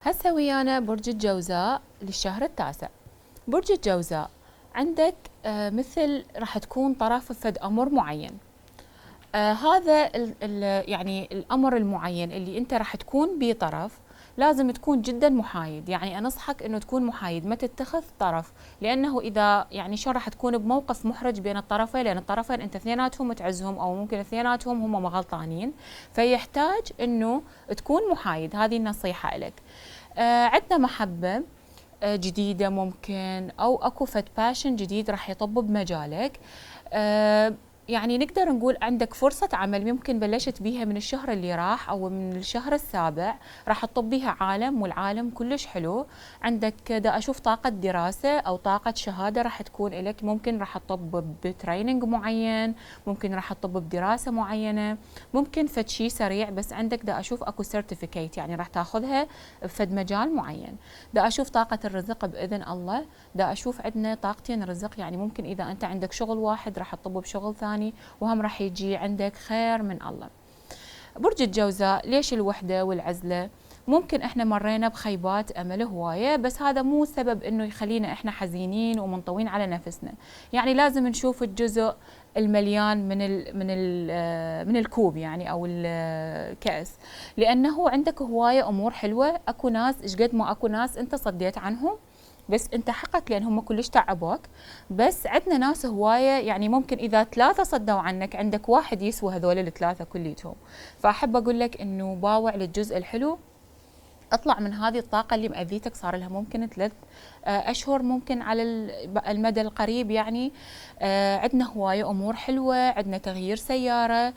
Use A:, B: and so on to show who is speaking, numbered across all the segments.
A: هسه ويانا برج الجوزاء للشهر التاسع. برج الجوزاء عندك مثل راح تكون طرف فد أمر معين. هذا يعني الأمر المعين اللي أنت راح تكون بيه طرف لازم تكون جدا محايد، يعني أنصحك أنه تكون محايد، ما تتخذ طرف، لأنه إذا يعني شو راح تكون بموقف محرج بين الطرفين، لأن الطرفين أنت اثنيناتهم تعزهم أو ممكن اثنيناتهم هم غلطانين، فيحتاج أنه تكون محايد. هذه النصيحة لك. عندنا محبة جديدة ممكن، أو أكو فد باشن جديد راح يطب بمجالك. يعني نقدر نقول عندك فرصة عمل ممكن بلشت بيها من الشهر اللي راح أو من الشهر السابع، راح تطب بيها عالم، والعالم كلش حلو. عندك دا أشوف طاقة دراسة أو طاقة شهادة راح تكون لك، ممكن راح تطب بتريننج معين، ممكن راح تطب بدراسة معينة، ممكن فد شيء سريع، بس عندك دا أشوف أكو سيرتيفيكيت يعني راح تاخذها بفد مجال معين. دا أشوف طاقة الرزق بإذن الله. دا أشوف عندنا طاقتين رزق، يعني ممكن إذا أنت عندك شغل واحد راح تطب بشغل ثاني، وهم راح يجي عندك خير من الله. برج الجوزاء ليش الوحدة والعزلة؟ ممكن احنا مرينا بخيبات امل هوايه، بس هذا مو سبب انه يخلينا احنا حزينين ومنطوين على نفسنا، يعني لازم نشوف الجزء المليان من الكوب يعني او الكأس، لانه عندك هوايه امور حلوه. اكو ناس ايش قد ما اكو ناس انت صديت عنهم، بس انت حقك لان هم كلش تعبوك، بس عندنا ناس هوايه، يعني ممكن اذا ثلاثه صدوا عنك عندك واحد يسوى هذول الثلاثه كليتهم. فاحب اقول لك انه باوع للجزء الحلو، اطلع من هذه الطاقه اللي مأذيتك صار لها ممكن 3 اشهر، ممكن على المدى القريب يعني. عندنا هوايه امور حلوه، عندنا تغيير سياره،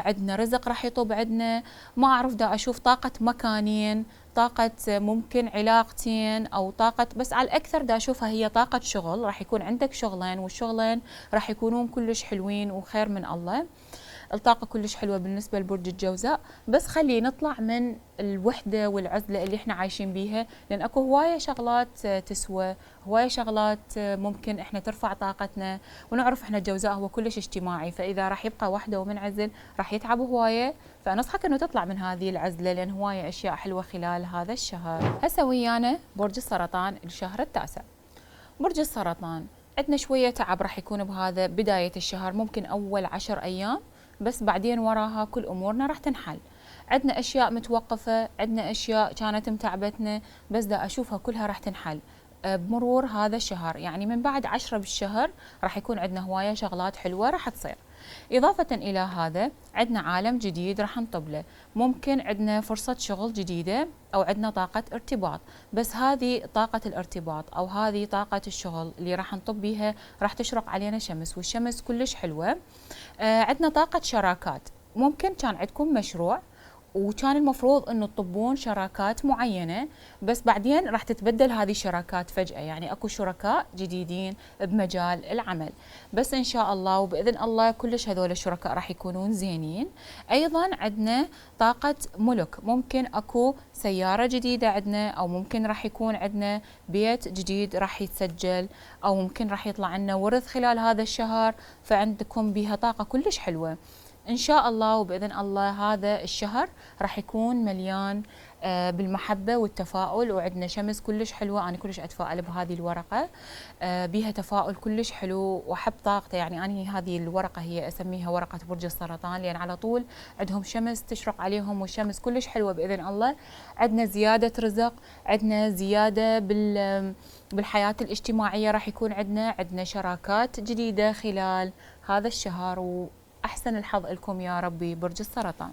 A: عندنا رزق راح يطب عندنا، ما اعرف دا اشوف طاقه مكانين، طاقة ممكن علاقتين أو طاقة، بس على الأكثر دا أشوفها هي طاقة شغل، راح يكون عندك شغلين والشغلين راح يكونون كلش حلوين وخير من الله. الطاقة كلش حلوة بالنسبة لبرج الجوزاء، بس خلي نطلع من الوحدة والعزلة اللي احنا عايشين بيها، لأن اكو هواية شغلات تسوى، هواية شغلات ممكن احنا ترفع طاقتنا، ونعرف احنا الجوزاء هو كلش اجتماعي، فإذا راح يبقى وحده ومنعزل راح يتعب هواية. فأنصحك انه تطلع من هذه العزلة، لأن هواية أشياء حلوة خلال هذا الشهر. هسه ويانا برج السرطان الشهر التاسع. برج السرطان عندنا شوية تعب راح يكون بهذا بداية الشهر، ممكن أول 10 أيام، بس بعدين وراها كل أمورنا راح تنحل. عندنا أشياء متوقفة، عندنا أشياء كانت متعبتنا، بس دا أشوفها كلها راح تنحل بمرور هذا الشهر، يعني من بعد 10 بالشهر راح يكون عندنا هواية شغلات حلوة راح تصير. إضافة إلى هذا عندنا عالم جديد راح نطب له، ممكن عندنا فرصة شغل جديدة أو عندنا طاقة ارتباط، بس هذه طاقة الارتباط أو هذه طاقة الشغل اللي راح نطب بيها راح تشرق علينا شمس، والشمس كلش حلوة. عندنا طاقة شراكات، ممكن كان عندكم مشروع وكان المفروض انه تطبون شراكات معينه، بس بعدين راح تتبدل هذه الشراكات فجاه، يعني اكو شركاء جديدين بمجال العمل، بس ان شاء الله وباذن الله كلش هذول الشركاء راح يكونون زينين. ايضا عندنا طاقه ملك، ممكن اكو سياره جديده عندنا، او ممكن راح يكون عندنا بيت جديد راح يتسجل، او ممكن راح يطلع لنا ورث خلال هذا الشهر، فعندكم بها طاقه كلش حلوه. إن شاء الله وبإذن الله هذا الشهر راح يكون مليان بالمحبة والتفاؤل، وعندنا شمس كلش حلوة، أنا كلش أتفائل بهذه الورقة، بيها تفاؤل كلش حلو وأحب طاقته، يعني أنا هذه الورقة هي أسميها ورقة برج السرطان، لأن على طول عندهم شمس تشرق عليهم، والشمس كلش حلوة بإذن الله. عندنا زيادة رزق، عندنا زيادة بالحياة الاجتماعية، راح يكون عندنا شراكات جديدة خلال هذا الشهر، أحسن الحظ لكم يا ربي برج السرطان.